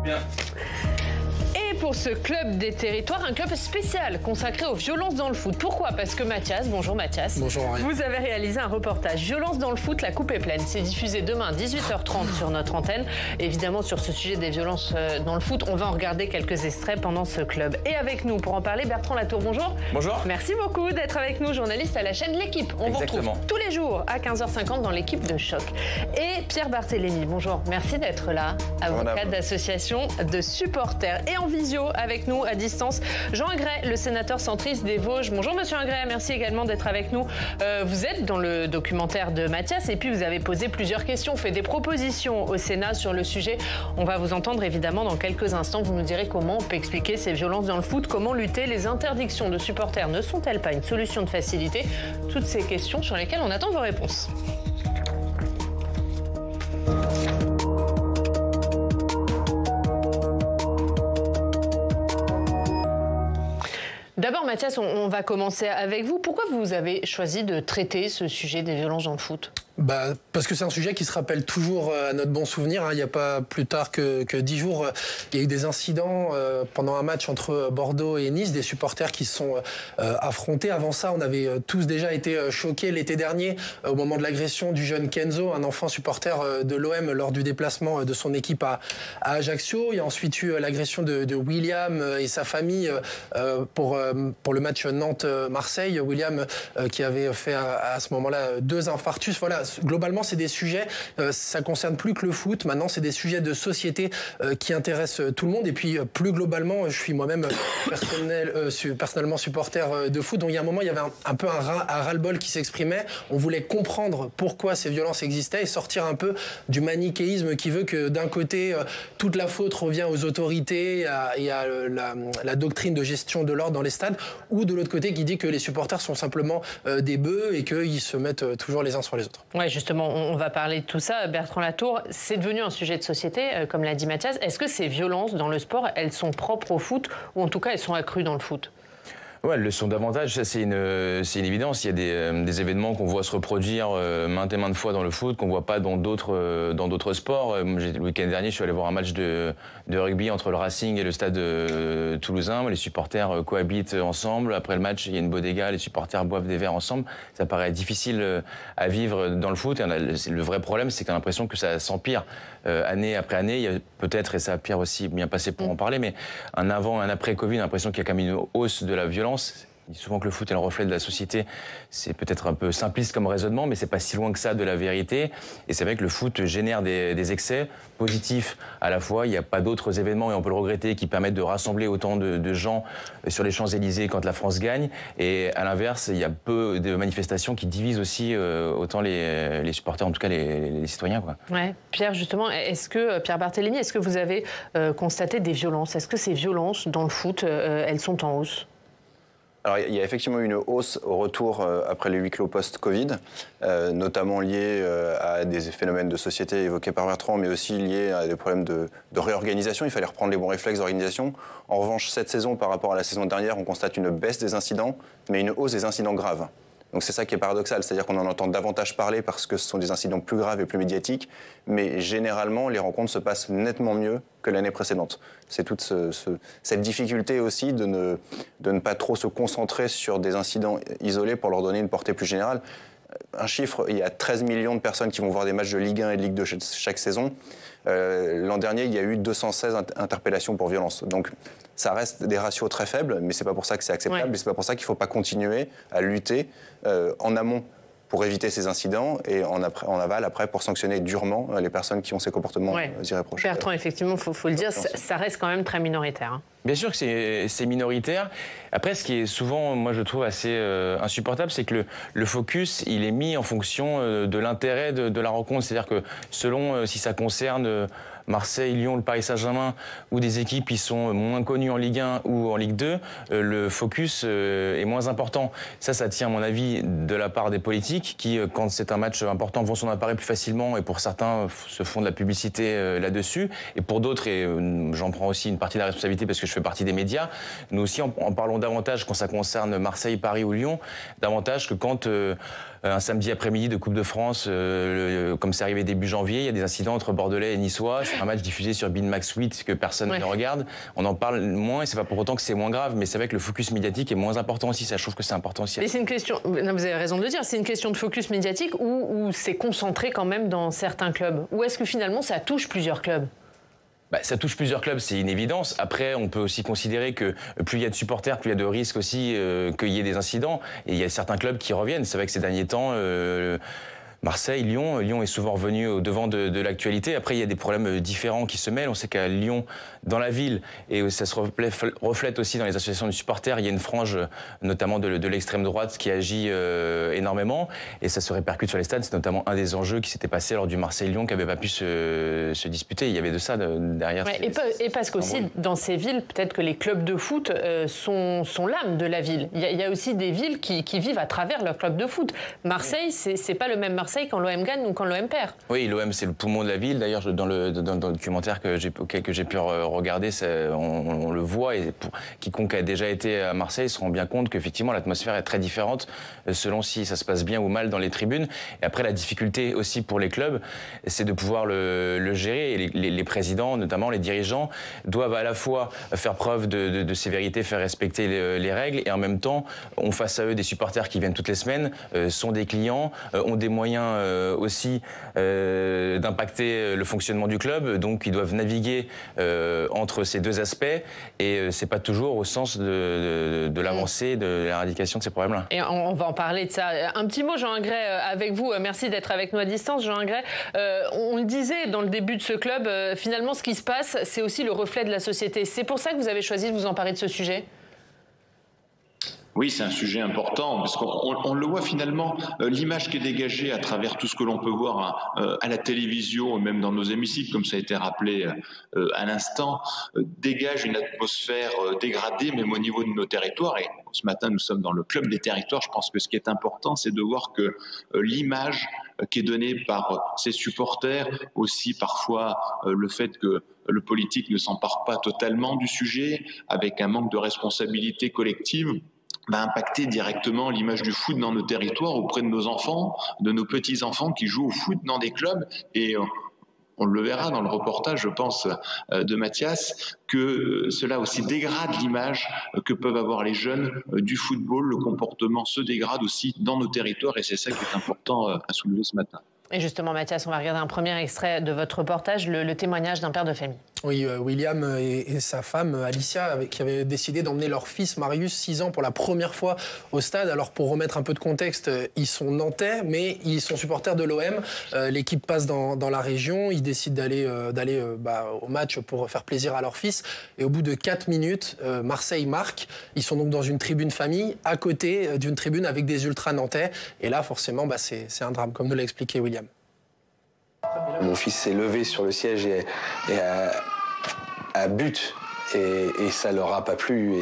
Bien. Et pour ce club des territoires, un club spécial consacré aux violences dans le foot. Pourquoi? Parce que Mathias, bonjour Mathias. Bonjour Henri. Vous avez réalisé un reportage Violence dans le foot, la coupe est pleine. C'est diffusé demain à 18h30 sur notre antenne. Évidemment, sur ce sujet des violences dans le foot, on va en regarder quelques extraits pendant ce club. Et avec nous, pour en parler, Bertrand Latour, bonjour. Bonjour. Merci beaucoup d'être avec nous, journaliste à la chaîne L'Équipe. On vous retrouve tous les jours à 15h50 dans l'équipe de Choc. Et Pierre Barthélémy, bonjour. Merci d'être là, avocat d'association de supporters. Et en visio avec nous à distance, Jean Ingray, le sénateur centriste des Vosges. Bonjour Monsieur Ingray, merci également d'être avec nous. Vous êtes dans le documentaire de Mathias et puis vous avez posé plusieurs questions, fait des propositions au Sénat sur le sujet. On va vous entendre évidemment dans quelques instants. Vous nous direz comment on peut expliquer ces violences dans le foot, comment lutter. Les interdictions de supporters ne sont-elles pas une solution de facilité? Toutes ces questions sur lesquelles on attend vos réponses. D'abord, Mathias, on va commencer avec vous. Pourquoi vous avez choisi de traiter ce sujet des violences dans le foot ? Parce que c'est un sujet qui se rappelle toujours à notre bon souvenir. Il n'y a pas plus tard que 10 jours, il y a eu des incidents pendant un match entre Bordeaux et Nice, des supporters qui se sont affrontés. Avant ça, on avait tous déjà été choqués l'été dernier au moment de l'agression du jeune Kenzo, un enfant supporter de l'OM lors du déplacement de son équipe à Ajaccio. Il y a ensuite eu l'agression de William et sa famille pour le match Nantes-Marseille. William qui avait fait à ce moment-là 2 infarctus. Voilà. Globalement, c'est des sujets, ça concerne plus que le foot. Maintenant, c'est des sujets de société qui intéressent tout le monde. Et puis, plus globalement, je suis moi-même personnellement supporter de foot. Donc, il y a un moment, il y avait un peu un ras-le-bol qui s'exprimait. On voulait comprendre pourquoi ces violences existaient et sortir un peu du manichéisme qui veut que, d'un côté, toute la faute revient aux autorités et à la doctrine de gestion de l'ordre dans les stades, ou de l'autre côté, qui dit que les supporters sont simplement des bœufs et qu'ils se mettent toujours les uns sur les autres. Oui, justement, on va parler de tout ça. Bertrand Latour, c'est devenu un sujet de société, comme l'a dit Mathias. Est-ce que ces violences dans le sport, elles sont propres au foot, ou en tout cas, elles sont accrues dans le foot ? Ouais, elles le sont davantage, ça c'est une évidence. Il y a des événements qu'on voit se reproduire maintes et maintes fois dans le foot, qu'on voit pas dans d'autres sports. Le week-end dernier, je suis allé voir un match de rugby entre le Racing et le Stade toulousain. Les supporters cohabitent ensemble. Après le match, il y a une bodega, les supporters boivent des verres ensemble. Ça paraît difficile à vivre dans le foot. Et le vrai problème, c'est qu'on a l'impression que ça s'empire année après année. Il y a peut-être, et ça a Pierre aussi bien passé pour en parler, mais un avant, un après Covid, on a l'impression qu'il y a quand même une hausse de la violence. On dit souvent que le foot est le reflet de la société. C'est peut-être un peu simpliste comme raisonnement, mais c'est pas si loin que ça de la vérité. Et c'est vrai que le foot génère des excès positifs à la fois. Il n'y a pas d'autres événements, et on peut le regretter, qui permettent de rassembler autant de gens sur les Champs-Élysées quand la France gagne. Et à l'inverse, il y a peu de manifestations qui divisent aussi autant les supporters, en tout cas les citoyens, quoi. Ouais. Pierre, justement, Pierre Barthélémy, est-ce que vous avez constaté des violences? Est-ce que ces violences dans le foot, elles sont en hausse? Alors, il y a effectivement une hausse au retour après les huis clos post-Covid, notamment liés à des phénomènes de société évoqués par Bertrand, mais aussi liés à des problèmes de réorganisation. Il fallait reprendre les bons réflexes d'organisation. En revanche, cette saison, par rapport à la saison dernière, on constate une baisse des incidents, mais une hausse des incidents graves. Donc c'est ça qui est paradoxal, c'est-à-dire qu'on en entend davantage parler parce que ce sont des incidents plus graves et plus médiatiques, mais généralement les rencontres se passent nettement mieux que l'année précédente. C'est toute cette difficulté aussi de ne pas trop se concentrer sur des incidents isolés pour leur donner une portée plus générale. Un chiffre, il y a 13 millions de personnes qui vont voir des matchs de Ligue 1 et de Ligue 2 chaque saison. L'an dernier, il y a eu 216 interpellations pour violence. Donc ça reste des ratios très faibles, mais c'est pas pour ça que c'est acceptable, et c'est pas pour ça qu'il faut pas continuer à lutter en amont pour éviter ces incidents et en aval après pour sanctionner durement les personnes qui ont ces comportements irréprochables. Bertrand, effectivement, faut le dire, ça reste quand même très minoritaire. Hein. Bien sûr que c'est minoritaire. Après, ce qui est souvent, moi je trouve assez insupportable, c'est que le focus, il est mis en fonction de l'intérêt de la rencontre. C'est-à-dire que selon si ça concerne Marseille, Lyon, le Paris Saint-Germain, ou des équipes qui sont moins connues en Ligue 1 ou en Ligue 2, le focus est moins important. Ça tient, à mon avis, de la part des politiques qui, quand c'est un match important, vont s'en emparer plus facilement, et pour certains, se font de la publicité là-dessus. Et pour d'autres, et j'en prends aussi une partie de la responsabilité parce que je fais partie des médias, nous aussi en parlons davantage quand ça concerne Marseille, Paris ou Lyon, davantage que quand un samedi après-midi de Coupe de France, comme c'est arrivé début janvier, il y a des incidents entre Bordelais et Niçois. C'est un match diffusé sur Binmax 8 que personne ne regarde. On en parle moins et c'est pas pour autant que c'est moins grave, mais c'est vrai que le focus médiatique est moins important aussi. Ça, je trouve que c'est important aussi. Mais c'est une question, vous avez raison de le dire, c'est une question de focus médiatique ou c'est concentré quand même dans certains clubs? Ou est-ce que finalement ça touche plusieurs clubs? Ça touche plusieurs clubs, c'est une évidence. Après, on peut aussi considérer que plus il y a de supporters, plus il y a de risques aussi qu'il y ait des incidents. Et il y a certains clubs qui reviennent. C'est vrai que ces derniers temps, Marseille, Lyon est souvent revenu au devant de l'actualité. Après, il y a des problèmes différents qui se mêlent. On sait qu'à Lyon, dans la ville, et ça se reflète aussi dans les associations de supporters, il y a une frange, notamment de l'extrême droite, qui agit énormément. Et ça se répercute sur les stades. C'est notamment un des enjeux qui s'était passé lors du Marseille-Lyon, qui n'avait pas pu se disputer. Il y avait de ça derrière. Ouais, et parce qu'aussi, dans ces villes, peut-être que les clubs de foot sont l'âme de la ville. Il y a aussi des villes qui vivent à travers leur club de foot. Marseille, c'est pas le même Marseille quand l'OM gagne ou quand l'OM perd. Oui, l'OM c'est le poumon de la ville. D'ailleurs, dans le documentaire auquel j'ai pu regarder, on le voit. Et quiconque a déjà été à Marseille se rend bien compte qu'effectivement l'atmosphère est très différente selon si ça se passe bien ou mal dans les tribunes. Et après, la difficulté aussi pour les clubs, c'est de pouvoir le gérer. Et les présidents, notamment les dirigeants, doivent à la fois faire preuve de sévérité, faire respecter les règles, et en même temps, ont face à eux des supporters qui viennent toutes les semaines, sont des clients, ont des moyens aussi d'impacter le fonctionnement du club, donc ils doivent naviguer entre ces deux aspects, et c'est pas toujours au sens de l'avancée, de l'éradication de ces problèmes-là. Et on va en parler de ça. Un petit mot, Jean Ingray, avec vous. Merci d'être avec nous à distance, Jean Ingray. On le disait dans le début de ce club, finalement ce qui se passe, c'est aussi le reflet de la société. C'est pour ça que vous avez choisi de vous emparer de ce sujet? Oui, c'est un sujet important, parce qu'on le voit finalement, l'image qui est dégagée à travers tout ce que l'on peut voir à la télévision, même dans nos hémicycles, comme ça a été rappelé à l'instant, dégage une atmosphère dégradée, même au niveau de nos territoires. Et ce matin, nous sommes dans le club des territoires. Je pense que ce qui est important, c'est de voir que l'image qui est donnée par ces supporters, aussi parfois le fait que le politique ne s'empare pas totalement du sujet, avec un manque de responsabilité collective, va impacter directement l'image du foot dans nos territoires auprès de nos enfants, de nos petits-enfants qui jouent au foot dans des clubs. Et on le verra dans le reportage, je pense, de Mathias, que cela aussi dégrade l'image que peuvent avoir les jeunes du football. Le comportement se dégrade aussi dans nos territoires, et c'est ça qui est important à soulever ce matin. Et justement, Mathias, on va regarder un premier extrait de votre reportage, le témoignage d'un père de famille. Oui, William et sa femme Alicia qui avaient décidé d'emmener leur fils Marius, 6 ans, pour la première fois au stade. Alors pour remettre un peu de contexte, ils sont nantais, mais ils sont supporters de l'OM. L'équipe passe dans la région, ils décident d'aller au match pour faire plaisir à leur fils. Et au bout de 4 minutes, Marseille marque. Ils sont donc dans une tribune famille, à côté d'une tribune avec des ultras nantais. Et là, forcément, c'est un drame, comme nous l'a expliqué William. Mon fils s'est levé sur le siège et a but, et ça leur a pas plu,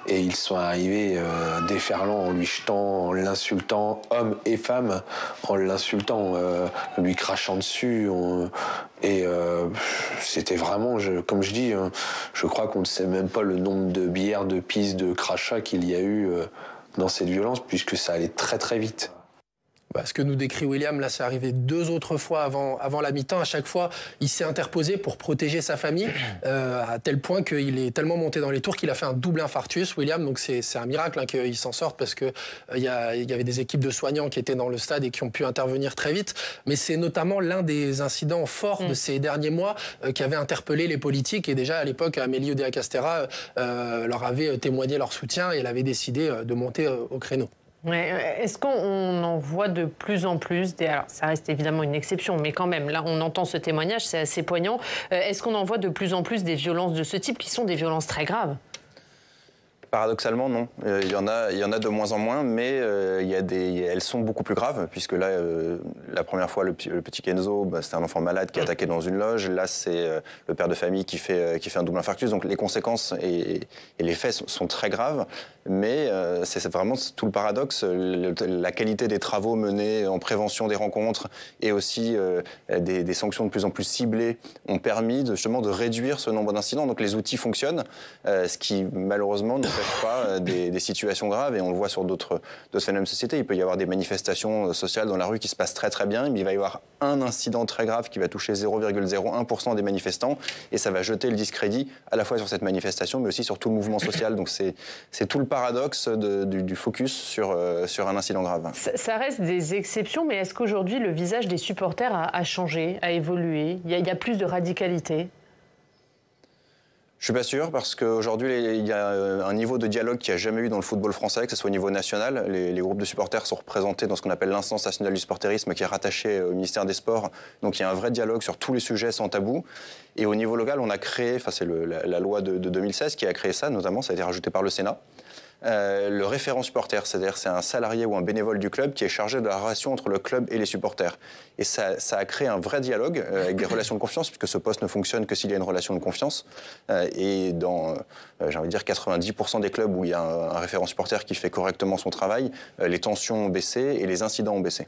et ils sont arrivés déferlants en lui jetant, en l'insultant, homme et femme, en l'insultant, lui crachant dessus, c'était vraiment, comme je dis, je crois qu'on ne sait même pas le nombre de bières, de pisses, de crachats qu'il y a eu dans cette violence, puisque ça allait très très vite. Ce que nous décrit William, là, c'est arrivé 2 autres fois avant la mi-temps. À chaque fois, il s'est interposé pour protéger sa famille, à tel point qu'il est tellement monté dans les tours qu'il a fait un double infarctus, William. Donc c'est un miracle qu'il s'en sorte, parce que il y avait des équipes de soignants qui étaient dans le stade et qui ont pu intervenir très vite. Mais c'est notamment l'un des incidents forts de ces derniers mois qui avait interpellé les politiques. Et déjà, à l'époque, Amélie Oudéa-Castéra leur avait témoigné leur soutien, et elle avait décidé de monter au créneau. Ouais, est-ce qu'on en voit de plus en plus alors ça reste évidemment une exception, mais quand même, là, on entend ce témoignage, c'est assez poignant. Est-ce qu'on en voit de plus en plus des violences de ce type, qui sont des violences très graves? Paradoxalement, non. Il y en a de moins en moins, mais elles sont beaucoup plus graves, puisque là, la première fois, le petit Kenzo, c'était un enfant malade qui est attaqué dans une loge. Là, c'est le père de famille qui fait un double infarctus. Donc les conséquences et les faits sont très graves, mais c'est vraiment tout le paradoxe. La qualité des travaux menés en prévention des rencontres, et aussi des sanctions de plus en plus ciblées, ont permis justement de réduire ce nombre d'incidents. Donc les outils fonctionnent, ce qui malheureusement nous fait n'empêche pas des situations graves, et on le voit sur d'autres phénomènes de société. Il peut y avoir des manifestations sociales dans la rue qui se passent très très bien, mais il va y avoir un incident très grave qui va toucher 0,01% des manifestants, et ça va jeter le discrédit à la fois sur cette manifestation, mais aussi sur tout le mouvement social. Donc c'est tout le paradoxe du focus sur un incident grave. Ça reste des exceptions, mais est-ce qu'aujourd'hui le visage des supporters a changé, a évolué ? Il y a plus de radicalité ? Je suis pas sûr, parce qu'aujourd'hui, il y a un niveau de dialogue qu'il n'y a jamais eu dans le football français, que ce soit au niveau national. Les groupes de supporters sont représentés dans ce qu'on appelle l'instance nationale du supporterisme, qui est rattachée au ministère des Sports. Donc il y a un vrai dialogue sur tous les sujets sans tabou. Et au niveau local, on a créé, c'est la loi de 2016 qui a créé ça, notamment, ça a été rajouté par le Sénat. Le référent supporter, c'est-à-dire c'est un salarié ou un bénévole du club qui est chargé de la relation entre le club et les supporters. Et ça a créé un vrai dialogue avec des relations de confiance, puisque ce poste ne fonctionne que s'il y a une relation de confiance. Et dans, j'ai envie de dire, 90% des clubs où il y a un référent supporter qui fait correctement son travail, les tensions ont baissé et les incidents ont baissé.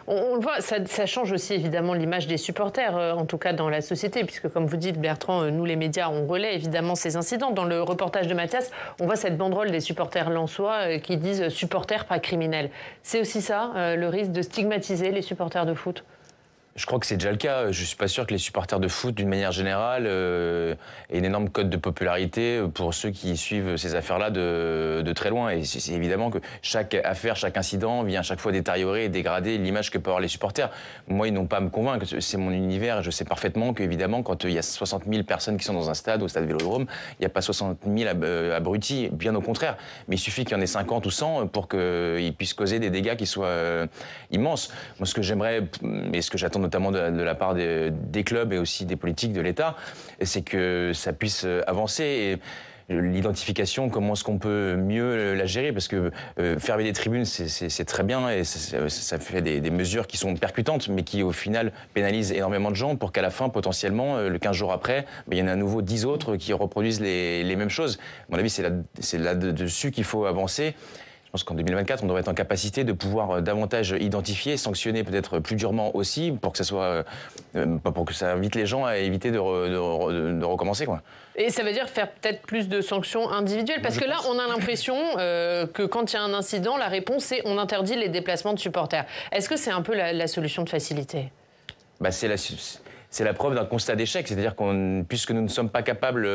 On le voit, ça change aussi évidemment l'image des supporters, en tout cas dans la société, puisque comme vous dites Bertrand, nous les médias, on relaie évidemment ces incidents. Dans le reportage de Mathias, on voit cette banderole des supporters lensois qui disent « supporters, pas criminels ». C'est aussi ça, le risque de stigmatiser les supporters de foot ? Je crois que c'est déjà le cas. Je ne suis pas sûr que les supporters de foot, d'une manière générale, aient une énorme cote de popularité pour ceux qui suivent ces affaires-là de très loin. Et c'est évidemment que chaque affaire, chaque incident vient à chaque fois détériorer et dégrader l'image que peuvent avoir les supporters. Moi, ils n'ont pas à me convaincre. C'est mon univers et je sais parfaitement qu'évidemment, quand il y a 60 000 personnes qui sont dans un stade, au stade Vélodrome, il n'y a pas 60 000 abrutis, bien au contraire. Mais il suffit qu'il y en ait 50 ou 100 pour qu'ils puissent causer des dégâts qui soient immenses. Moi, ce que j'aimerais, et ce que j'attends notamment de la part des clubs et aussi des politiques de l'État, c'est que ça puisse avancer. Et l'identification, comment est-ce qu'on peut mieux la gérer, parce que fermer des tribunes, c'est très bien et ça fait des mesures qui sont percutantes, mais qui au final pénalisent énormément de gens pour qu'à la fin, potentiellement, le 15 jours après, il y en a à nouveau 10 autres qui reproduisent les mêmes choses. À mon avis, c'est là-dessus qu'il faut avancer. Je pense qu'en 2024, on devrait être en capacité de pouvoir davantage identifier, sanctionner peut-être plus durement aussi, pour que ça soit, pour que ça invite les gens à éviter de recommencer, quoi. Et ça veut dire faire peut-être plus de sanctions individuelles, parce que là, on a l'impression que quand il y a un incident, la réponse c'est on interdit les déplacements de supporters. Est-ce que c'est un peu la solution de facilité ? C'est la preuve d'un constat d'échec, c'est-à-dire puisque nous ne sommes pas capables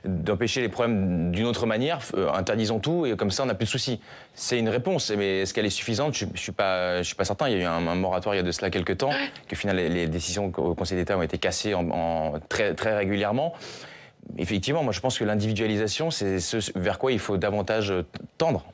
d'empêcher les problèmes d'une autre manière, interdisons tout et comme ça on n'a plus de soucis. C'est une réponse, mais est-ce qu'elle est suffisante ? Je suis pas certain. Il y a eu un moratoire il y a de cela quelques temps, que finalement les décisions au Conseil d'État ont été cassées très, très régulièrement. Effectivement, moi je pense que l'individualisation, c'est ce vers quoi il faut davantage tendre.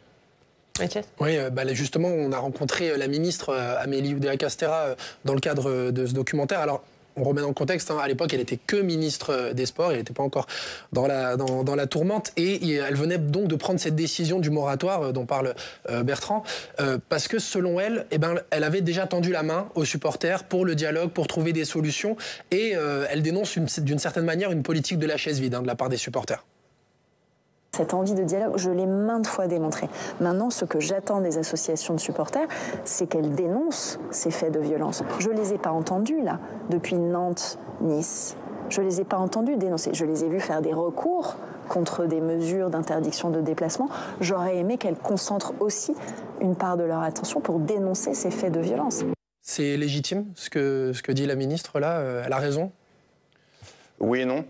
Oui, justement, on a rencontré la ministre Amélie Oudéa-Castéra dans le cadre de ce documentaire. Alors, on remet dans le contexte, à l'époque, elle n'était que ministre des Sports, elle n'était pas encore dans la tourmente, et elle venait donc de prendre cette décision du moratoire dont parle Bertrand, parce que selon elle, elle avait déjà tendu la main aux supporters pour le dialogue, pour trouver des solutions, et elle dénonce d'une certaine manière une politique de la chaise vide de la part des supporters. Cette envie de dialogue, je l'ai maintes fois démontrée. Maintenant, ce que j'attends des associations de supporters, c'est qu'elles dénoncent ces faits de violence. Je ne les ai pas entendus, là, depuis Nantes, Nice. Je ne les ai pas entendus dénoncer. Je les ai vus faire des recours contre des mesures d'interdiction de déplacement. J'aurais aimé qu'elles concentrent aussi une part de leur attention pour dénoncer ces faits de violence. C'est légitime, ce que dit la ministre, là. Elle a raison ? Oui et non.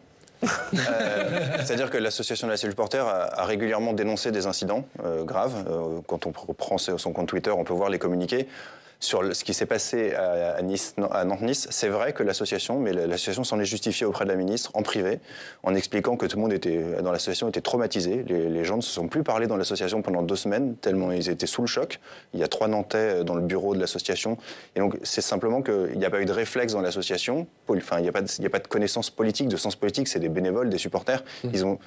C'est-à-dire que l'association de la supporter a régulièrement dénoncé des incidents graves. Quand on reprend son compte Twitter, on peut voir les communiqués. Sur ce qui s'est passé à Nantes-Nice, c'est vrai que l'association s'en est justifiée auprès de la ministre en privé, en expliquant que tout le monde dans l'association était traumatisé. Les gens ne se sont plus parlé dans l'association pendant 2 semaines, tellement ils étaient sous le choc. Il y a 3 Nantais dans le bureau de l'association. Et donc, c'est simplement qu'il n'y a pas eu de réflexe dans l'association. Enfin, il n'y a pas de connaissance politique, de sens politique. C'est des bénévoles, des supporters. Ils ont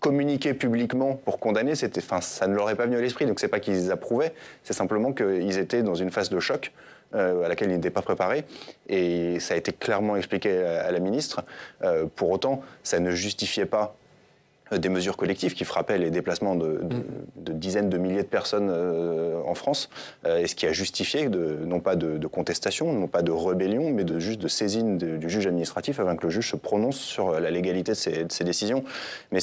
communiquer publiquement pour condamner, ça ne leur est pas venu à l'esprit. Donc c'est pas qu'ils approuvaient, c'est simplement qu'ils étaient dans une phase de choc à laquelle ils n'étaient pas préparés. Et ça a été clairement expliqué à la ministre. Pour autant, ça ne justifiait pas des mesures collectives qui frappaient les déplacements de dizaines de milliers de personnes en France, et ce qui a justifié non pas de contestation, non pas de rébellion, mais juste de saisine du juge administratif afin que le juge se prononce sur la légalité de ces décisions. Mais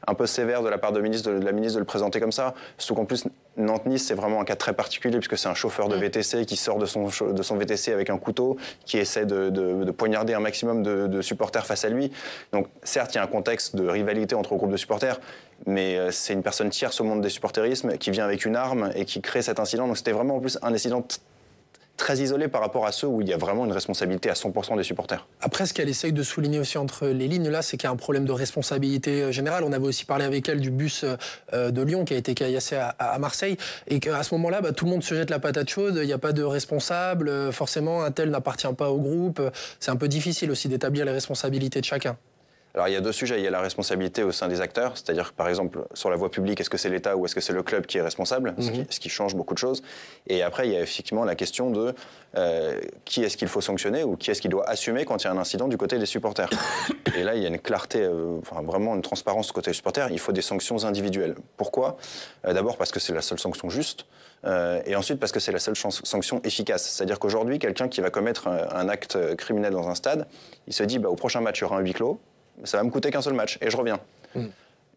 un peu sévère de la part de la ministre de le présenter comme ça. Surtout qu'en plus, Nantes-Nice, c'est vraiment un cas très particulier puisque c'est un chauffeur de VTC qui sort de son VTC avec un couteau, qui essaie de poignarder un maximum de supporters face à lui. Donc certes, il y a un contexte de rivalité entre groupes de supporters, mais c'est une personne tierce au monde des supporterismes qui vient avec une arme et qui crée cet incident. Donc c'était vraiment en plus un incident très isolé par rapport à ceux où il y a vraiment une responsabilité à 100% des supporters. Après, ce qu'elle essaye de souligner aussi entre les lignes, là, c'est qu'il y a un problème de responsabilité générale. On avait aussi parlé avec elle du bus de Lyon qui a été caillassé à Marseille, et qu'à ce moment-là, tout le monde se jette la patate chaude, il n'y a pas de responsable, forcément, un tel n'appartient pas au groupe. C'est un peu difficile aussi d'établir les responsabilités de chacun. Alors il y a deux sujets, il y a la responsabilité au sein des acteurs, c'est-à-dire que par exemple sur la voie publique, est-ce que c'est l'État ou est-ce que c'est le club qui est responsable, ce qui change beaucoup de choses. Et après il y a effectivement la question de qui est-ce qu'il faut sanctionner ou qui est-ce qui doit assumer quand il y a un incident du côté des supporters. Et là il y a une clarté, vraiment une transparence du côté des supporters, il faut des sanctions individuelles. Pourquoi ? D'abord parce que c'est la seule sanction juste, et ensuite parce que c'est la seule sanction efficace. C'est-à-dire qu'aujourd'hui quelqu'un qui va commettre un acte criminel dans un stade, il se dit au prochain match il y aura un huis clos, ça va me coûter qu'un seul match et je reviens.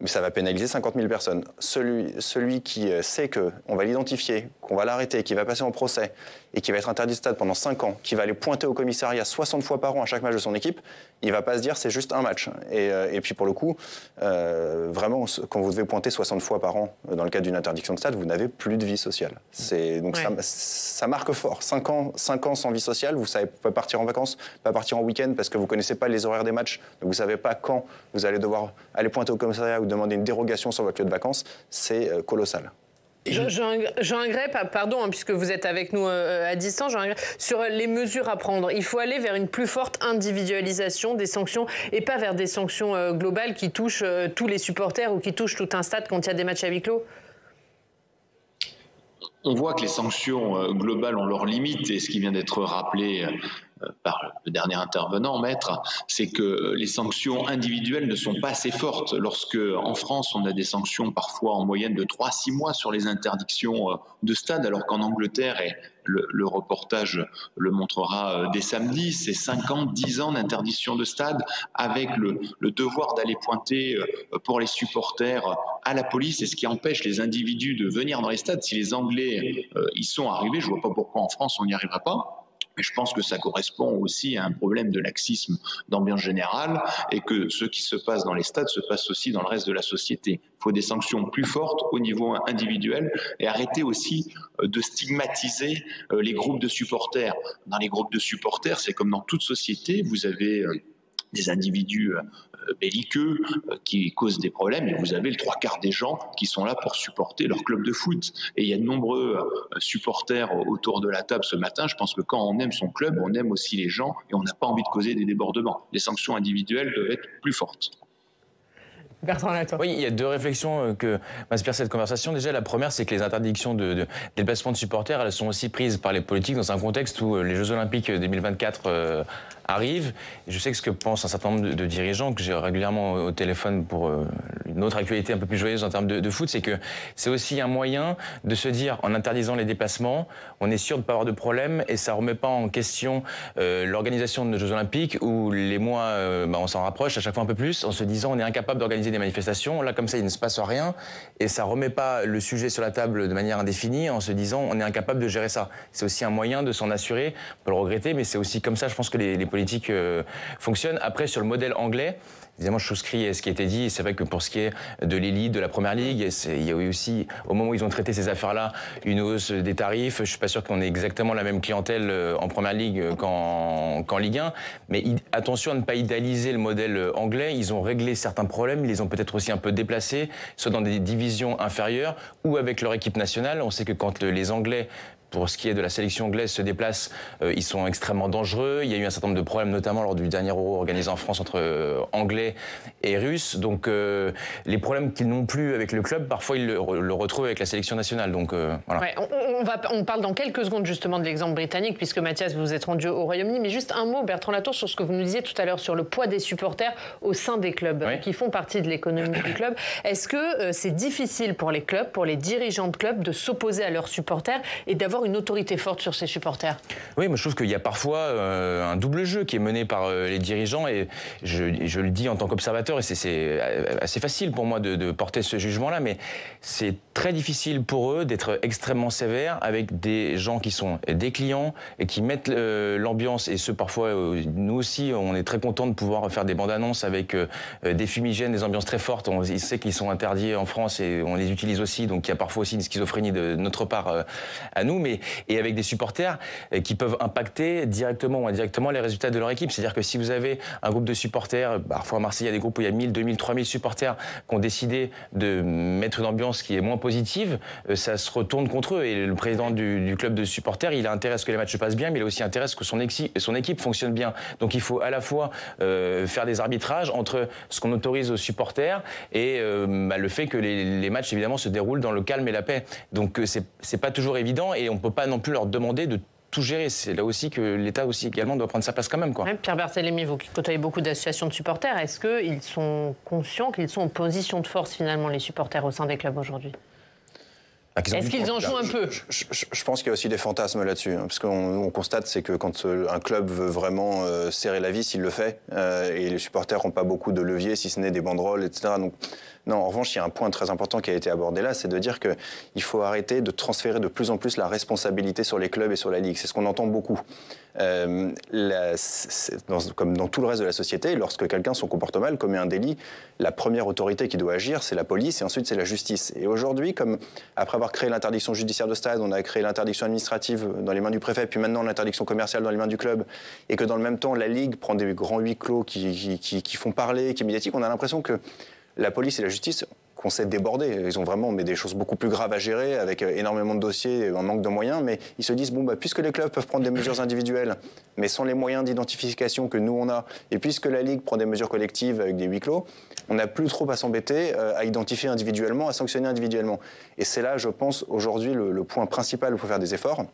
Mais ça va pénaliser 50 000 personnes. Celui qui sait qu'on va l'identifier, qu'on va l'arrêter, qui va passer en procès et qui va être interdit de stade pendant 5 ans, qui va aller pointer au commissariat 60 fois par an à chaque match de son équipe, il ne va pas se dire c'est juste un match. Et puis pour le coup, vraiment, quand vous devez pointer 60 fois par an dans le cadre d'une interdiction de stade, vous n'avez plus de vie sociale. Donc ça marque fort. 5 ans sans vie sociale, vous ne savez pas partir en vacances, pas partir en week-end parce que vous ne connaissez pas les horaires des matchs, donc vous ne savez pas quand vous allez devoir aller pointer au commissariat ou demander une dérogation sur votre lieu de vacances, c'est colossal. Jean Ingret, pardon, puisque vous êtes avec nous à distance, Jean Ingret, sur les mesures à prendre, il faut aller vers une plus forte individualisation des sanctions et pas vers des sanctions globales qui touchent tous les supporters ou qui touchent tout un stade quand il y a des matchs à huis clos. On voit que les sanctions globales ont leurs limites, et ce qui vient d'être rappelé par le dernier intervenant, maître, c'est que les sanctions individuelles ne sont pas assez fortes. Lorsque, en France, on a des sanctions parfois en moyenne de 3 à 6 mois sur les interdictions de stade, alors qu'en Angleterre, et le reportage le montrera dès samedi, c'est 5 ans, 10 ans d'interdiction de stade, avec le devoir d'aller pointer pour les supporters à la police, et ce qui empêche les individus de venir dans les stades. Si les Anglais y sont arrivés, je ne vois pas pourquoi en France on n'y arrivera pas. Mais je pense que ça correspond aussi à un problème de laxisme d'ambiance générale, et que ce qui se passe dans les stades se passe aussi dans le reste de la société. Il faut des sanctions plus fortes au niveau individuel et arrêter aussi de stigmatiser les groupes de supporters. Dans les groupes de supporters, c'est comme dans toute société, vous avez des individus belliqueux qui causent des problèmes, et vous avez le 3/4 des gens qui sont là pour supporter leur club de foot. Et il y a de nombreux supporters autour de la table ce matin. Je pense que quand on aime son club, on aime aussi les gens, et on n'a pas envie de causer des débordements. Les sanctions individuelles doivent être plus fortes. Bertrand Latour. Oui, il y a 2 réflexions que m'inspire cette conversation. Déjà, la première, c'est que les interdictions de déplacement de supporters, elles sont aussi prises par les politiques dans un contexte où les Jeux Olympiques 2024 arrivent. Et je sais que ce que pensent un certain nombre de dirigeants, que j'ai régulièrement au téléphone pour une autre actualité un peu plus joyeuse en termes de foot, c'est que c'est aussi un moyen de se dire, en interdisant les déplacements, on est sûr de ne pas avoir de problème, et ça ne remet pas en question l'organisation de nos Jeux Olympiques, où les mois, on s'en rapproche à chaque fois un peu plus, en se disant on est incapable d'organiser des manifestations. Là, comme ça, il ne se passe rien, et ça ne remet pas le sujet sur la table de manière indéfinie en se disant on est incapable de gérer ça. C'est aussi un moyen de s'en assurer. On peut le regretter, mais c'est aussi comme ça, je pense, que les politiques fonctionnent. Après, sur le modèle anglais, évidemment, je souscris à ce qui a été dit. Et c'est vrai que pour ce qui est de l'élite, de la première ligue, il y a eu aussi, au moment où ils ont traité ces affaires-là, une hausse des tarifs. Je suis pas sûr qu'on ait exactement la même clientèle en première ligue qu'en Ligue 1. Mais attention à ne pas idéaliser le modèle anglais. Ils ont réglé certains problèmes. Ils les ont peut-être aussi un peu déplacés, soit dans des divisions inférieures ou avec leur équipe nationale. On sait que quand les Anglais, pour ce qui est de la sélection anglaise, se déplacent, ils sont extrêmement dangereux. Il y a eu un certain nombre de problèmes, notamment lors du dernier Euro organisé en France entre Anglais et Russes. Donc les problèmes qu'ils n'ont plus avec le club, parfois ils le retrouvent avec la sélection nationale. Donc voilà. Ouais, on parle dans quelques secondes justement de l'exemple britannique, puisque Mathias, vous vous êtes rendu au Royaume-Uni. Mais juste un mot, Bertrand Latour, sur ce que vous nous disiez tout à l'heure sur le poids des supporters au sein des clubs, qui font partie de l'économie du club. Est-ce que c'est difficile pour les clubs, pour les dirigeants de clubs, de s'opposer à leurs supporters et d'avoir avoir une autorité forte sur ses supporters. Oui, moi je trouve qu'il y a parfois un double jeu qui est mené par les dirigeants et je le dis en tant qu'observateur et c'est assez facile pour moi de porter ce jugement-là, mais c'est très difficile pour eux d'être extrêmement sévères avec des gens qui sont des clients et qui mettent l'ambiance et ce parfois, nous aussi, on est très contents de pouvoir faire des bandes annonces avec des fumigènes, des ambiances très fortes. On sait qu'ils sont interdits en France et on les utilise aussi, donc il y a parfois aussi une schizophrénie de notre part à nous, et avec des supporters qui peuvent impacter directement ou indirectement les résultats de leur équipe. C'est-à-dire que si vous avez un groupe de supporters, parfois à Marseille il y a des groupes où il y a 1000, 2000, 3000 supporters qui ont décidé de mettre une ambiance qui est moins positive, ça se retourne contre eux. Et le président du club de supporters, il a intérêt à ce que les matchs se passent bien, mais il a aussi intérêt à ce que son équipe fonctionne bien. Donc il faut à la fois faire des arbitrages entre ce qu'on autorise aux supporters et le fait que les matchs évidemment se déroulent dans le calme et la paix. Donc c'est pas toujours évident et on peut pas non plus leur demander de tout gérer. C'est là aussi que l'État aussi également doit prendre sa place quand même, quoi. Pierre Barthélémy, vous qui côtoyez beaucoup d'associations de supporters, est-ce qu'ils sont conscients qu'ils sont en position de force finalement les supporters au sein des clubs aujourd'hui ? Est-ce qu'ils en jouent un peu ? Je pense qu'il y a aussi des fantasmes là-dessus. Parce qu'on constate, c'est que quand un club veut vraiment serrer la vis, il le fait. Et les supporters n'ont pas beaucoup de leviers, si ce n'est des banderoles, etc. Donc, non, en revanche, il y a un point très important qui a été abordé là, c'est de dire qu'il faut arrêter de transférer de plus en plus la responsabilité sur les clubs et sur la Ligue. C'est ce qu'on entend beaucoup. Comme dans tout le reste de la société, lorsque quelqu'un se comporte mal, commet un délit, la première autorité qui doit agir, c'est la police et ensuite c'est la justice. Et aujourd'hui, comme après avoir créé l'interdiction judiciaire de stade, on a créé l'interdiction administrative dans les mains du préfet, puis maintenant l'interdiction commerciale dans les mains du club, et que dans le même temps, la Ligue prend des grands huis clos qui font parler, qui est médiatique, on a l'impression que la police et la justice qu'on s'est débordés. Ils ont vraiment des choses beaucoup plus graves à gérer, avec énormément de dossiers, un manque de moyens, mais ils se disent, puisque les clubs peuvent prendre des mesures individuelles, mais sans les moyens d'identification que nous on a, et puisque la Ligue prend des mesures collectives avec des huis clos, on n'a plus trop à s'embêter à identifier individuellement, à sanctionner individuellement. Et c'est là, je pense, aujourd'hui, le point principal où il faut faire des efforts.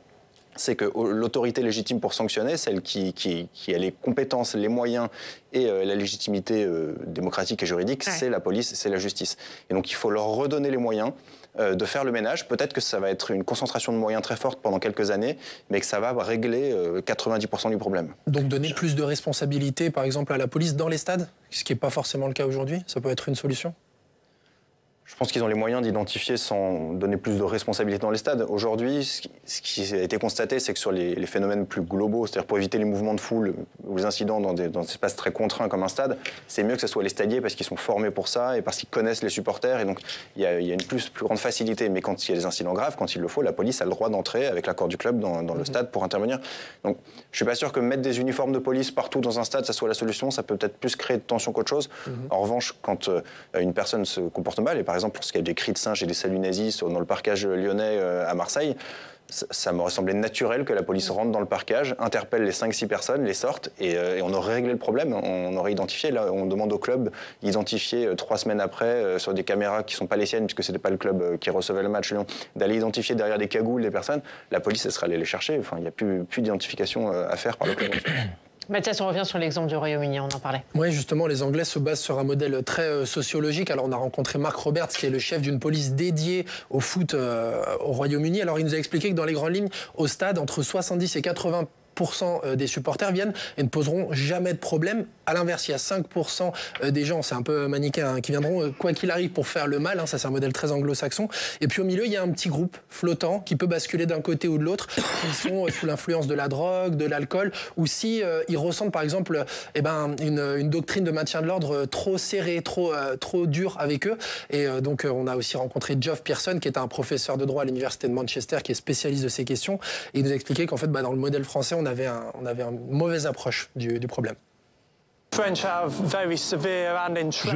C'est que l'autorité légitime pour sanctionner, celle qui a les compétences, les moyens et la légitimité démocratique et juridique, c'est la police, c'est la justice. Et donc il faut leur redonner les moyens de faire le ménage. Peut-être que ça va être une concentration de moyens très forte pendant quelques années, mais que ça va régler 90% du problème. Donc donner plus de responsabilités, par exemple, à la police dans les stades, ce qui n'est pas forcément le cas aujourd'hui, ça peut être une solution ? Je pense qu'ils ont les moyens d'identifier sans donner plus de responsabilité dans les stades. Aujourd'hui, ce qui a été constaté, c'est que sur les phénomènes plus globaux, c'est-à-dire pour éviter les mouvements de foule ou les incidents dans des espaces très contraints comme un stade, c'est mieux que ce soit les stadiers parce qu'ils sont formés pour ça et parce qu'ils connaissent les supporters. Et donc, il y a une plus grande facilité. Mais quand il y a des incidents graves, quand il le faut, la police a le droit d'entrer avec l'accord du club dans le stade pour intervenir. Donc, je suis pas sûr que mettre des uniformes de police partout dans un stade, ça soit la solution. Ça peut peut-être plus créer de tension qu'autre chose. En revanche, quand une personne se comporte mal, et par exemple, lorsqu'il y a des cris de singe et des saluts nazis dans le parcage lyonnais à Marseille, ça m'aurait semblé naturel que la police rentre dans le parcage, interpelle les 5-6 personnes, les sorte et on aurait réglé le problème. On aurait identifié. Là, on demande au club d'identifier 3 semaines après sur des caméras qui ne sont pas les siennes, puisque ce n'était pas le club qui recevait le match Lyon, d'aller identifier derrière des cagoules les personnes. La police, elle serait allée les chercher. Enfin, il n'y a plus d'identification à faire par le club. Mathias, on revient sur l'exemple du Royaume-Uni, on en parlait. Oui, justement, les Anglais se basent sur un modèle très sociologique. Alors, on a rencontré Mark Roberts, qui est le chef d'une police dédiée au foot au Royaume-Uni. Alors, il nous a expliqué que dans les grandes lignes, au stade, entre 70 et 80% des supporters viennent et ne poseront jamais de problème. À l'inverse, il y a 5% des gens, c'est un peu manichéen, qui viendront quoi qu'il arrive pour faire le mal. Ça, c'est un modèle très anglo-saxon. Et puis au milieu, il y a un petit groupe flottant qui peut basculer d'un côté ou de l'autre, qui sont sous l'influence de la drogue, de l'alcool, ou si ils ressentent par exemple une doctrine de maintien de l'ordre trop serrée, trop dure avec eux. Et donc on a aussi rencontré Geoff Pearson, qui est un professeur de droit à l'université de Manchester, qui est spécialiste de ces questions. Et il nous a expliqué qu'en fait, dans le modèle français, on avait une mauvaise approche du problème. Je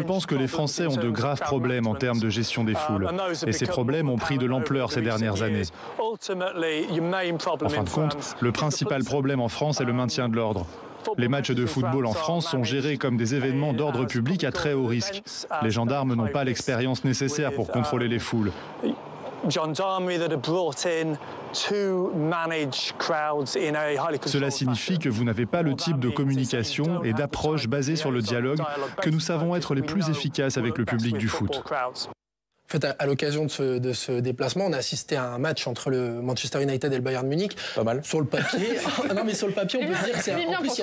pense que les Français ont de graves problèmes en termes de gestion des foules. Et ces problèmes ont pris de l'ampleur ces dernières années. En fin de compte, le principal problème en France est le maintien de l'ordre. Les matchs de football en France sont gérés comme des événements d'ordre public à très haut risque. Les gendarmes n'ont pas l'expérience nécessaire pour contrôler les foules. Cela signifie que vous n'avez pas le type de communication et d'approche basée sur le dialogue que nous savons être les plus efficaces avec le public du foot. En fait, à l'occasion de ce déplacement, on a assisté à un match entre le Manchester United et le Bayern Munich. Pas mal. Sur le papier, non mais sur le papier, on peut se dire que en plus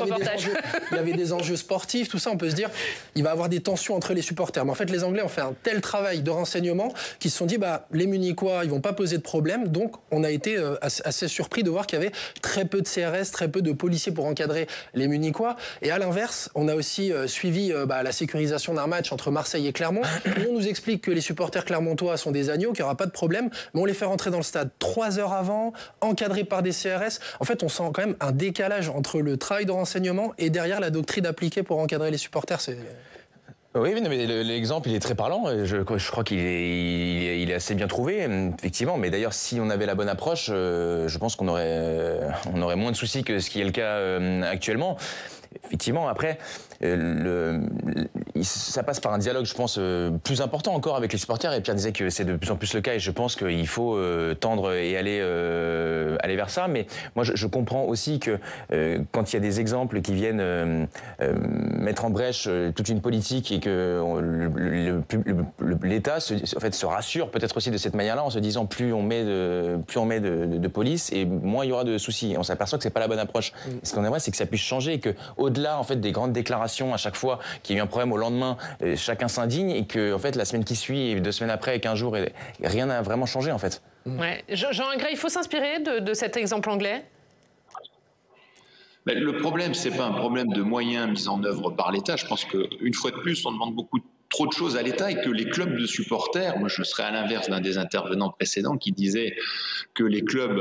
il y avait des enjeux sportifs, tout ça. On peut se dire, il va y avoir des tensions entre les supporters. Mais en fait, les Anglais ont fait un tel travail de renseignement qu'ils se sont dit, les Munichois, ils vont pas poser de problème. Donc, on a été assez surpris de voir qu'il y avait très peu de CRS, très peu de policiers pour encadrer les Munichois. Et à l'inverse, on a aussi suivi la sécurisation d'un match entre Marseille et Clermont. On nous explique que les supporters clermontois sont des agneaux, qu'il n'y aura pas de problème, mais on les fait rentrer dans le stade 3 heures avant, encadrés par des CRS. En fait, on sent quand même un décalage entre le travail de renseignement et derrière la doctrine appliquée pour encadrer les supporters. Oui, mais l'exemple, il est très parlant. Je crois qu'il est assez bien trouvé, effectivement. Mais d'ailleurs, si on avait la bonne approche, je pense qu'on aurait moins de soucis que ce qui est le cas actuellement. Effectivement, après, ça passe par un dialogue, je pense, plus important encore avec les supporters. Et Pierre disait que c'est de plus en plus le cas. Et je pense qu'il faut tendre et aller vers ça. Mais moi, je comprends aussi que quand il y a des exemples qui viennent mettre en brèche toute une politique et que l'État se rassure peut-être aussi de cette manière-là en se disant plus on met de police et moins il y aura de soucis. On s'aperçoit que c'est pas la bonne approche. Ce qu'on aimerait, c'est que ça puisse changer et que au-delà en fait des grandes déclarations à chaque fois qu'il y a eu un problème au lendemain, chacun s'indigne et que en fait la semaine qui suit et 2 semaines après, 15 jours, rien n'a vraiment changé en fait. Ouais. Jean Ingray, il faut s'inspirer de cet exemple anglais. Mais le problème, c'est pas un problème de moyens mis en œuvre par l'État. Je pense qu'une fois de plus, on demande trop de choses à l'État et que les clubs de supporters, moi je serais à l'inverse d'un des intervenants précédents qui disait que les clubs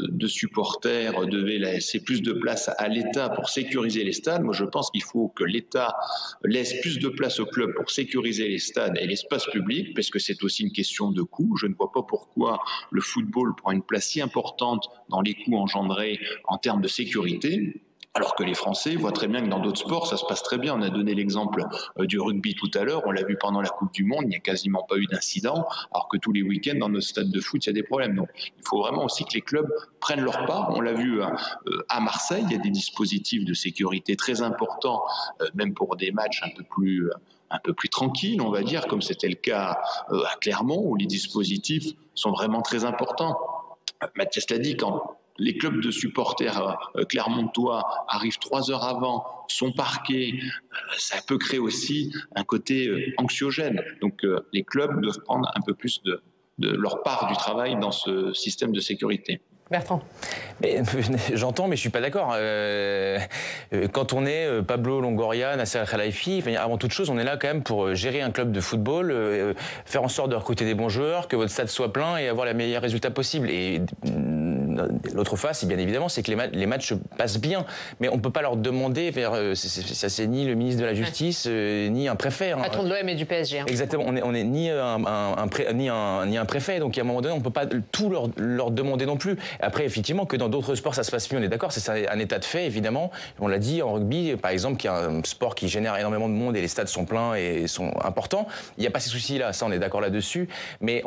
de supporters devaient laisser plus de place à l'État pour sécuriser les stades. Moi je pense qu'il faut que l'État laisse plus de place aux clubs pour sécuriser les stades et l'espace public, parce que c'est aussi une question de coût. Je ne vois pas pourquoi le football prend une place si importante dans les coûts engendrés en termes de sécurité. Alors que les Français voient très bien que dans d'autres sports, ça se passe très bien. On a donné l'exemple du rugby tout à l'heure. On l'a vu pendant la Coupe du Monde. Il n'y a quasiment pas eu d'incident. Alors que tous les week-ends, dans nos stades de foot, il y a des problèmes. Donc, il faut vraiment aussi que les clubs prennent leur part. On l'a vu à Marseille. Il y a des dispositifs de sécurité très importants, même pour des matchs un peu plus tranquilles, on va dire, comme c'était le cas à Clermont, où les dispositifs sont vraiment très importants. Mathias l'a dit, quand les clubs de supporters clermontois arrivent 3 heures avant, sont parqués, ça peut créer aussi un côté anxiogène. Donc les clubs doivent prendre un peu plus de leur part du travail dans ce système de sécurité. Bertrand. J'entends, mais je suis pas d'accord. Quand on est Pablo Longoria, Nasser Khelaifi, avant toute chose, on est là quand même pour gérer un club de football, faire en sorte de recruter des bons joueurs, que votre stade soit plein et avoir les meilleurs résultats possibles. Et l'autre face, bien évidemment, c'est que les matchs passent bien, mais on peut pas leur demander ça c'est ni le ministre de la Justice, ni un préfet. Patron de l'OM et du PSG. Exactement. On est ni un préfet, donc à un moment donné, on peut pas tout leur demander non plus. Après, effectivement, que dans d'autres sports, ça se passe mieux, on est d'accord, c'est un état de fait, évidemment. On l'a dit, en rugby, par exemple, qui est un sport qui génère énormément de monde et les stades sont pleins et sont importants. Il n'y a pas ces soucis-là, ça, on est d'accord là-dessus. Mais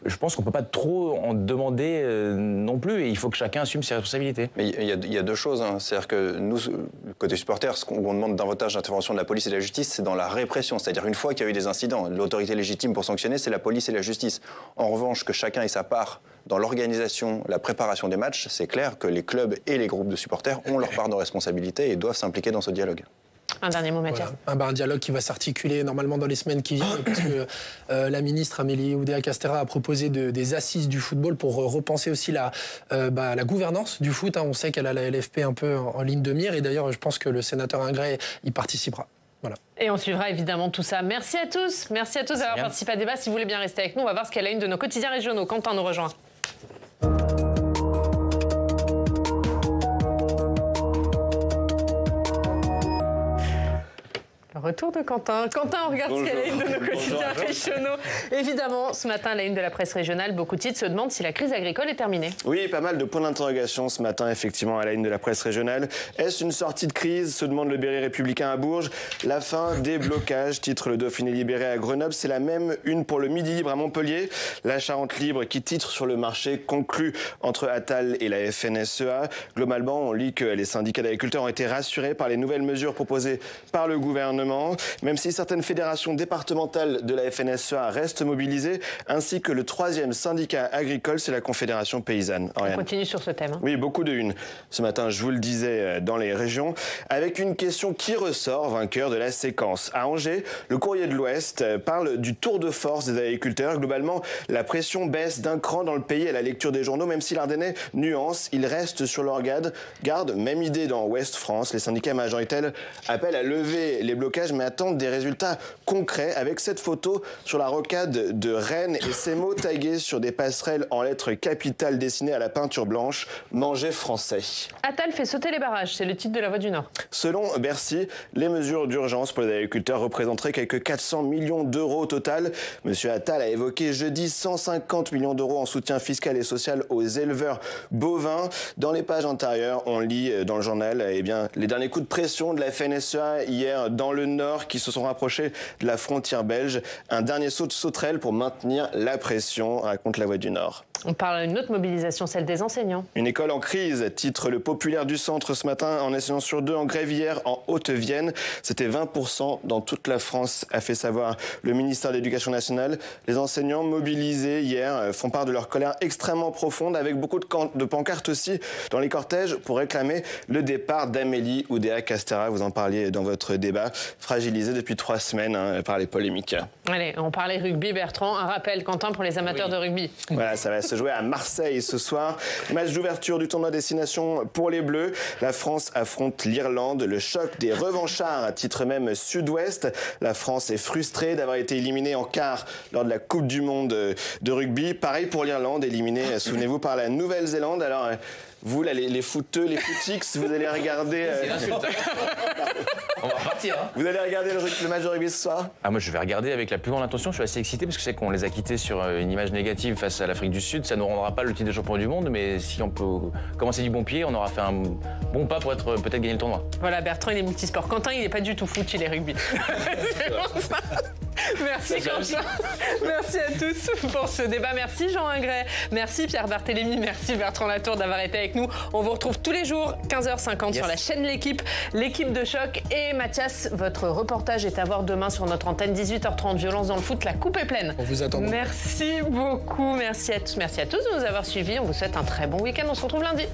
je pense qu'on ne peut pas trop en demander non plus et il faut que chacun assume ses responsabilités. Mais il y a 2 choses. C'est-à-dire que nous, côté supporters, ce qu'on demande davantage d'intervention de la police et de la justice, c'est dans la répression. C'est-à-dire une fois qu'il y a eu des incidents, l'autorité légitime pour sanctionner, c'est la police et la justice. En revanche, que chacun ait sa part dans l'organisation, la préparation des matchs, c'est clair que les clubs et les groupes de supporters ont leur part de responsabilité et doivent s'impliquer dans ce dialogue. Un dernier mot, Mathias. Voilà. Un dialogue qui va s'articuler normalement dans les semaines qui viennent, parce que la ministre Amélie Oudéa-Castéra a proposé des assises du football pour repenser aussi la gouvernance du foot. On sait qu'elle a la LFP un peu en ligne de mire, et d'ailleurs, je pense que le sénateur Ingray y participera. Voilà. Et on suivra évidemment tout ça. Merci à tous d'avoir participé à débat. Si vous voulez bien rester avec nous, on va voir ce qu'elle a une de nos quotidiens régionaux. Quentin nous rejoint. Retour de Quentin. Quentin, on regarde ce qu'elle a une de nos quotidiens régionaux. Évidemment, ce matin, la une de la presse régionale, beaucoup de titres se demandent si la crise agricole est terminée. Oui, pas mal de points d'interrogation ce matin, effectivement, à la une de la presse régionale. Est-ce une sortie de crise, se demande le Béret républicain à Bourges. La fin des blocages, titre le Dauphiné libéré à Grenoble. C'est la même une pour le Midi Libre à Montpellier. La Charente Libre qui titre sur le marché conclu entre Attal et la FNSEA. Globalement, on lit que les syndicats d'agriculteurs ont été rassurés par les nouvelles mesures proposées par le gouvernement. gouvernement, même si certaines fédérations départementales de la FNSEA restent mobilisées, ainsi que le 3e syndicat agricole, c'est la Confédération paysanne. On continue sur ce thème. Oui, beaucoup de une. Ce matin, je vous le disais, dans les régions, avec une question qui ressort vainqueur de la séquence. À Angers, le Courrier de l'Ouest parle du tour de force des agriculteurs. Globalement, la pression baisse d'un cran dans le pays à la lecture des journaux, même si l'Ardennais nuance, ils restent sur leur garde. Même idée dans Ouest France. Les syndicats majoritaires appellent à lever les blocages, mais attendent des résultats concrets avec cette photo sur la rocade de Rennes et ces mots tagués sur des passerelles en lettres capitales dessinées à la peinture blanche. Manger français. Attal fait sauter les barrages, c'est le titre de La Voix du Nord. Selon Bercy, les mesures d'urgence pour les agriculteurs représenteraient quelques 400 millions d'euros au total. Monsieur Attal a évoqué jeudi 150 millions d'euros en soutien fiscal et social aux éleveurs bovins. Dans les pages antérieures, on lit dans le journal les derniers coups de pression de la FNSEA hier dans le Nord qui se sont rapprochés de la frontière belge. Un dernier saut de sauterelle pour maintenir la pression, raconte La Voix du Nord. On parle d'une autre mobilisation, celle des enseignants. Une école en crise, titre Le Populaire du Centre ce matin. Un enseignant sur 2 en grève hier en Haute-Vienne. C'était 20% dans toute la France, a fait savoir le ministère de l'Éducation nationale. Les enseignants mobilisés hier font part de leur colère extrêmement profonde, avec beaucoup de pancartes aussi dans les cortèges pour réclamer le départ d'Amélie Oudéa-Castéra. Vous en parliez dans votre débat, fragilisée depuis 3 semaines par les polémiques. Allez, on parlait rugby, Bertrand. Un rappel, Quentin, pour les amateurs de rugby. Voilà, ça va se jouer à Marseille ce soir. Match d'ouverture du tournoi Destination pour les Bleus. La France affronte l'Irlande. Le choc des revanchards, à titre même Sud-Ouest. La France est frustrée d'avoir été éliminée en quart lors de la Coupe du Monde de rugby. Pareil pour l'Irlande, éliminée, souvenez-vous, par la Nouvelle-Zélande. Alors, vous, là, les footeux, les footix, vous allez regarder... C'est l'insulte. On va repartir. Hein. Vous allez regarder le match de rugby ce soir ? Moi, je vais regarder avec la plus grande intention. Je suis assez excité parce que c'est qu'on les a quittés sur une image négative face à l'Afrique du Sud. Ça ne nous rendra pas le titre de champion du monde, mais si on peut commencer du bon pied, on aura fait un bon pas pour peut-être gagner le tournoi. Voilà, Bertrand, il est multisport. Quentin, il n'est pas du tout foot, il est rugby. C'est pour ça. Merci Quentin. Merci à tous pour ce débat. Merci Jean Ingray. Merci Pierre Barthélémy. Merci Bertrand Latour d'avoir été avec nous. On vous retrouve tous les jours, 15h50 sur la chaîne L'équipe de Choc. Et Mathias, votre reportage est à voir demain sur notre antenne, 18h30. Violence dans le foot, la coupe est pleine. On vous attend. Merci beaucoup. Merci à tous de nous avoir suivis. On vous souhaite un très bon week-end. On se retrouve lundi.